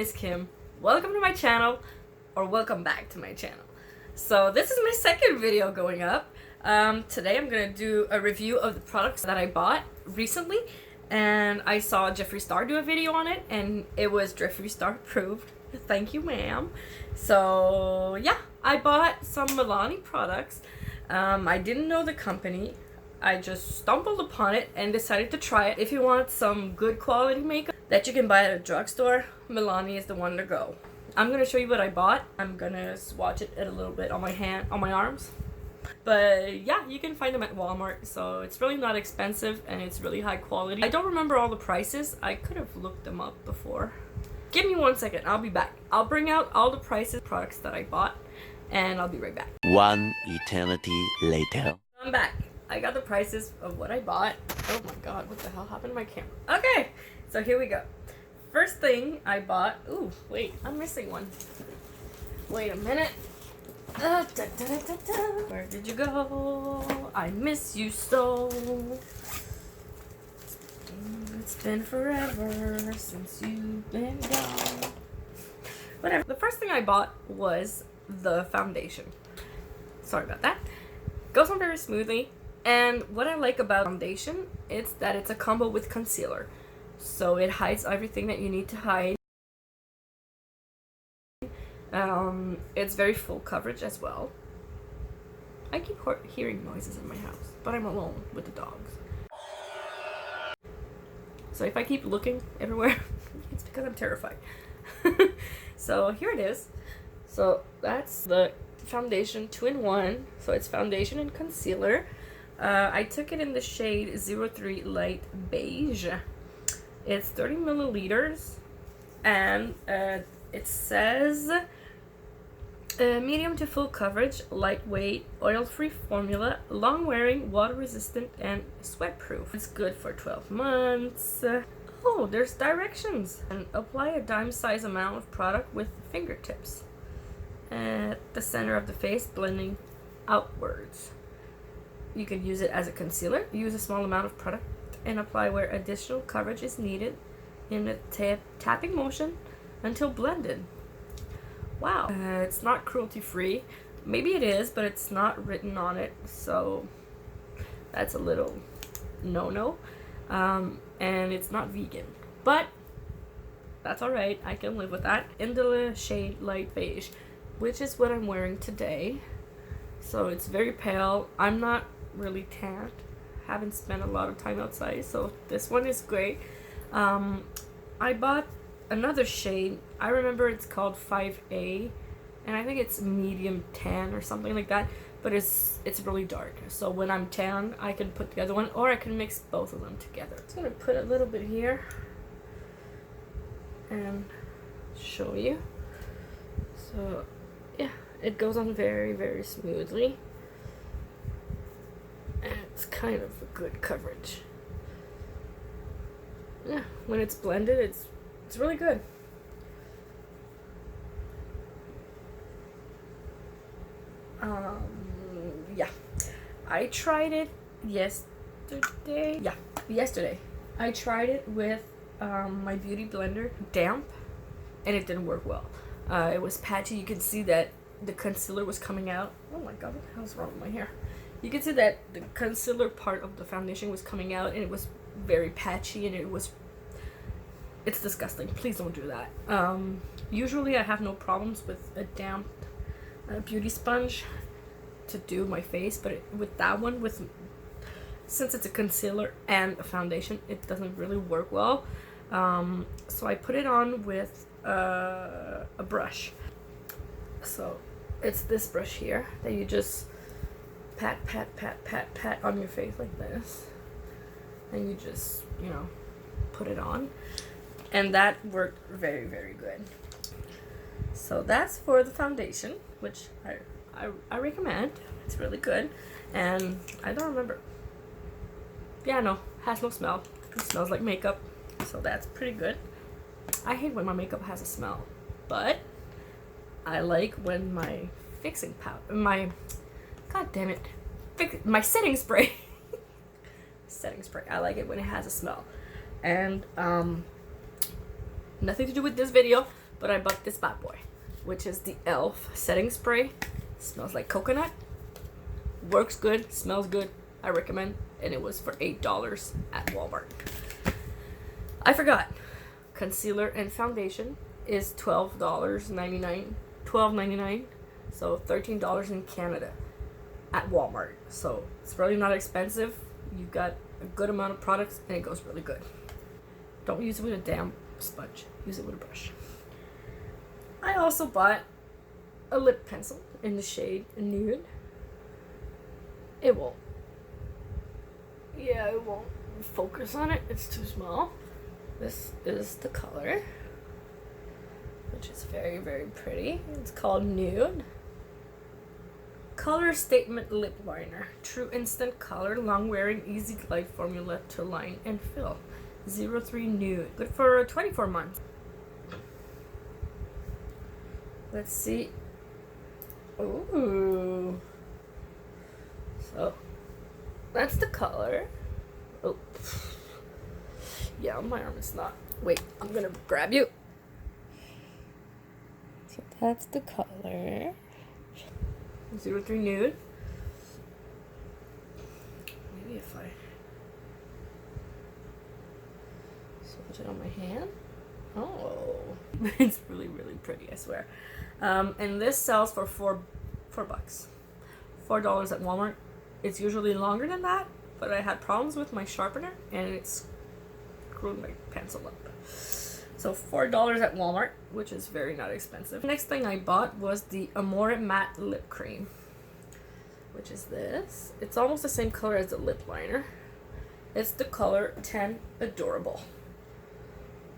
is Kim. Welcome to my channel, or welcome back to my channel. So this is my second video going up. Today I'm gonna do a review of the products that I bought recently, and I saw Jeffree Star do a video on it, and it was Jeffree Star approved. Thank you, ma'am. So yeah, I bought some Milani products. I didn't know the company. I just stumbled upon it and decided to try it. If you want some good quality makeup that you can buy at a drugstore, Milani is the one to go. I'm gonna show you what I bought. I'm gonna swatch it a little bit on my arms. But yeah, you can find them at Walmart, so it's really not expensive and it's really high quality. I don't remember all the prices. I could have looked them up before. Give me 1 second, I'll be back. I'll bring out all the prices, products that I bought, and I'll be right back. One eternity later. I'm back. I got the prices of what I bought. Oh my god, what the hell happened to my camera? Okay, so here we go. First thing I bought. Ooh, wait, I'm missing one. Wait a minute. Where did you go? I miss you so. It's been forever since you've been gone. Whatever. The first thing I bought was the foundation. Sorry about that. Goes on very smoothly. And what I like about foundation is that it's a combo with concealer. So it hides everything that you need to hide. It's very full coverage as well. I keep hearing noises in my house, but I'm alone with the dogs. So if I keep looking everywhere, it's because I'm terrified. So here it is. So that's the foundation 2-in-1. So it's foundation and concealer. I took it in the shade 03 Light Beige. It's 30 milliliters, and it says medium to full coverage, lightweight, oil-free formula, long-wearing, water-resistant, and sweat-proof. It's good for 12 months. Oh, there's directions. And apply a dime-size amount of product with fingertips at the center of the face, blending outwards. You can use it as a concealer. Use a small amount of product and apply where additional coverage is needed in a tapping motion until blended. Wow. It's not cruelty-free. Maybe it is, but it's not written on it, so that's a little no-no. And it's not vegan, but that's alright. I can live with that. In the shade Light Beige, which is what I'm wearing today. So it's very pale. I'm not really tanned. Haven't spent a lot of time outside, so this one is great. I bought another shade. I remember it's called 5A, and I think it's medium tan or something like that, but it's really dark. So when I'm tan, I can put the other one, or I can mix both of them together. I'm gonna put a little bit here and show you. So yeah, it goes on very, very smoothly. It's kind of a good coverage. Yeah, when it's blended, it's really good. Yeah, I tried it yesterday. Yeah, yesterday. I tried it with my beauty blender, damp, and it didn't work well. It was patchy. You can see that the concealer was coming out. Oh my god, what the hell's wrong with my hair? You can see that the concealer part of the foundation was coming out, and it was very patchy, and it's disgusting. Please don't do that. Usually I have no problems with a damp beauty sponge to do my face, but with that one, since it's a concealer and a foundation, it doesn't really work well. So I put it on with a brush. So it's this brush here that you just pat on your face like this, and you just, you know, put it on, and that worked very, very good. So that's for the foundation, which I recommend. It's really good, and I don't remember. Yeah, no, has no smell. It smells like makeup, so that's pretty good. I hate when my makeup has a smell, but I like when my fixing powder, God damn it. My setting spray. Setting spray. I like it when it has a smell. And nothing to do with this video, but I bought this bad boy, which is the e.l.f. setting spray. Smells like coconut. Works good, smells good. I recommend. And it was for $8 at Walmart. I forgot. Concealer and foundation is $12.99. So $13 in Canada at Walmart. So it's really not expensive. You got a good amount of products and it goes really good. Don't use it with a damp sponge. Use it with a brush. I also bought a lip pencil in the shade Nude. It won't focus on it. It's too small. This is the color, which is very, very pretty. It's called Nude. Color Statement Lip Liner. True instant color, long wearing, easy glide formula to line and fill. 03 Nude. Good for 24 months. Let's see. Ooh. So, that's the color. Oh. Yeah, my arm is not. Wait, I'm gonna grab you. So that's the color. 03 Nude. Maybe if I switch it on my hand. Oh, it's really, really pretty, I swear. And this sells for $4 $4 at Walmart. It's usually longer than that, but I had problems with my sharpener and it's screwed my pencil up. So $4 at Walmart, which is very not expensive. Next thing I bought was the Amore Matte Lip Cream, which is this. It's almost the same color as the lip liner. It's the color 10 Adorable.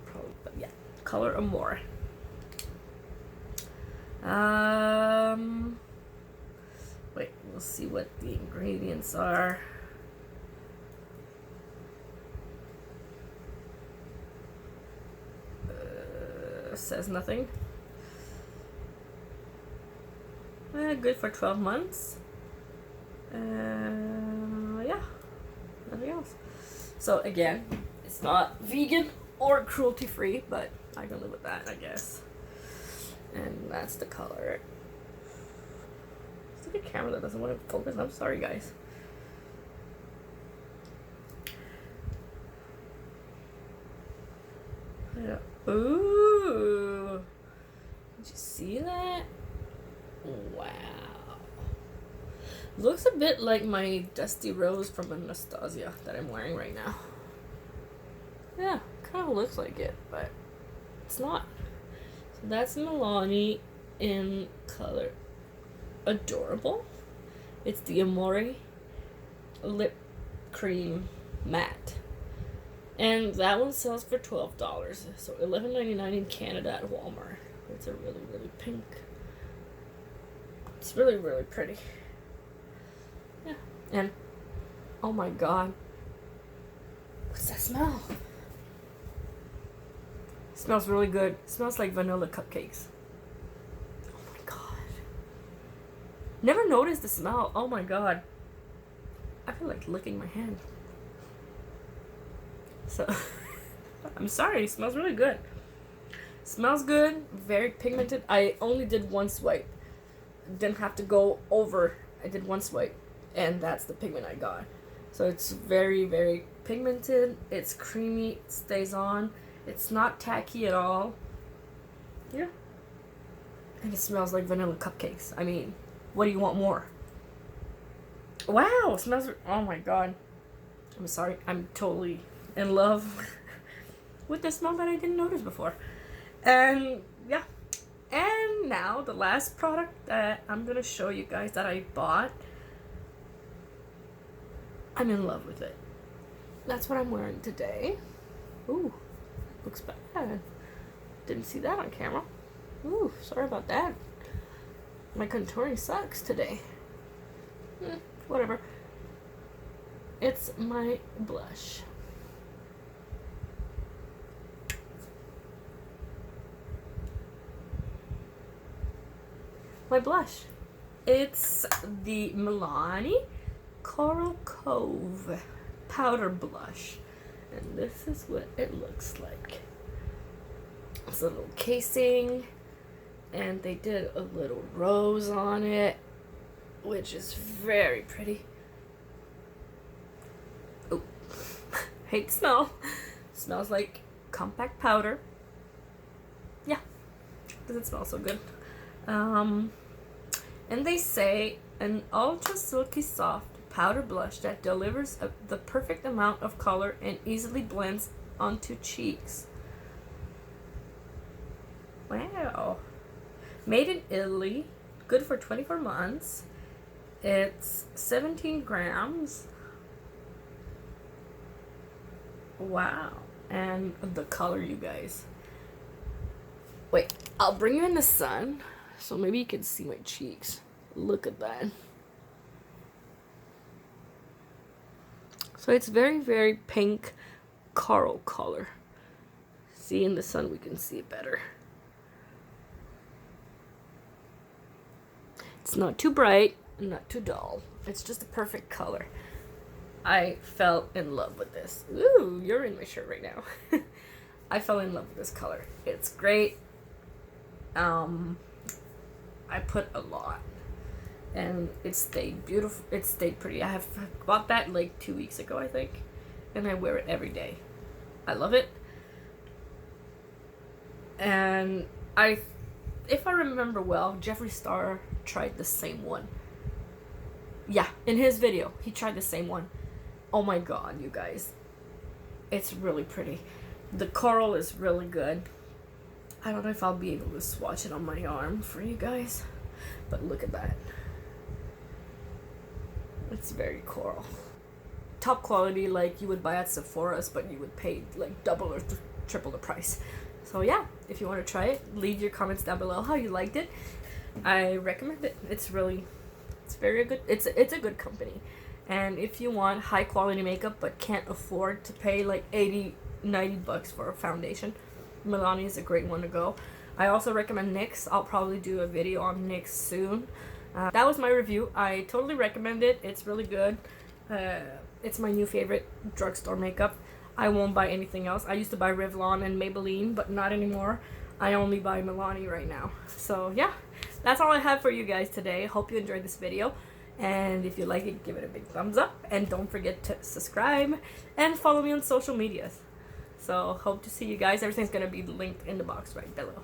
Probably, but yeah, color Amore. Wait, we'll see what the ingredients are. Says nothing. Good for 12 months. Yeah, nothing else. So again, it's not vegan or cruelty free, but I can live with that, I guess. And that's the color. It's like a camera that doesn't want to focus. I'm sorry, guys. Yeah. Ooh. Did you see that? Wow. Looks a bit like my Dusty Rose from Anastasia that I'm wearing right now. Yeah, kind of looks like it, but it's not. So that's Milani in color Adorable. It's the Amore Lip Cream Matte. And that one sells for $12. So $11.99 in Canada at Walmart. It's a really, really pink. It's really, really pretty. Yeah. And, oh my god. What's that smell? It smells really good. It smells like vanilla cupcakes. Oh my god. Never noticed the smell. Oh my god. I feel like licking my hand. So, I'm sorry, it smells really good. Smells good, very pigmented. I only did one swipe. Didn't have to go over. I did one swipe, and that's the pigment I got. So it's very, very pigmented. It's creamy, it stays on. It's not tacky at all. Yeah. And it smells like vanilla cupcakes. I mean, what do you want more? Wow, it smells, oh my god. I'm sorry, I'm totally in love with the smell that I didn't notice before. And yeah, and now the last product that I'm gonna show you guys that I bought, I'm in love with it. That's what I'm wearing today. Ooh, looks bad. Didn't see that on camera. Ooh, sorry about that. My contouring sucks today. Whatever. It's my blush. My blush. It's the Milani Coral Cove powder blush. And this is what it looks like. It's a little casing, and they did a little rose on it, which is very pretty. Oh, hate the smell. Smells like compact powder. Yeah, doesn't smell so good. And they say an ultra silky soft powder blush that delivers the perfect amount of color and easily blends onto cheeks. Wow. Made in Italy, good for 24 months. It's 17 grams. Wow. And the color, you guys. Wait, I'll bring you in the sun so maybe you can see my cheeks. Look at that. So it's very, very pink coral color. See, in the sun we can see it better. It's not too bright, not too dull. It's just a perfect color. I fell in love with this. Ooh, you're in my shirt right now. I fell in love with this color. It's great. I put a lot. And it stayed beautiful. It stayed pretty. I have bought that like 2 weeks ago, I think. And I wear it every day. I love it. And if I remember well, Jeffree Star tried the same one. Yeah, in his video, he tried the same one. Oh my god, you guys. It's really pretty. The coral is really good. I don't know if I'll be able to swatch it on my arm for you guys. But look at that. It's very coral. Top quality, like you would buy at Sephora's, but you would pay like double or triple the price. So yeah, if you want to try it, leave your comments down below how you liked it. I recommend it. It's very good. It's a good company. And if you want high quality makeup but can't afford to pay like $80-$90 for a foundation, Milani is a great one to go. I also recommend NYX. I'll probably do a video on NYX soon. That was my review. I totally recommend it. It's really good. It's my new favorite drugstore makeup. I won't buy anything else. I used to buy Revlon and Maybelline, but not anymore. I only buy Milani right now. So yeah, that's all I have for you guys today. Hope you enjoyed this video. And if you like it, give it a big thumbs up. And don't forget to subscribe and follow me on social medias. So hope to see you guys. Everything's going to be linked in the box right below.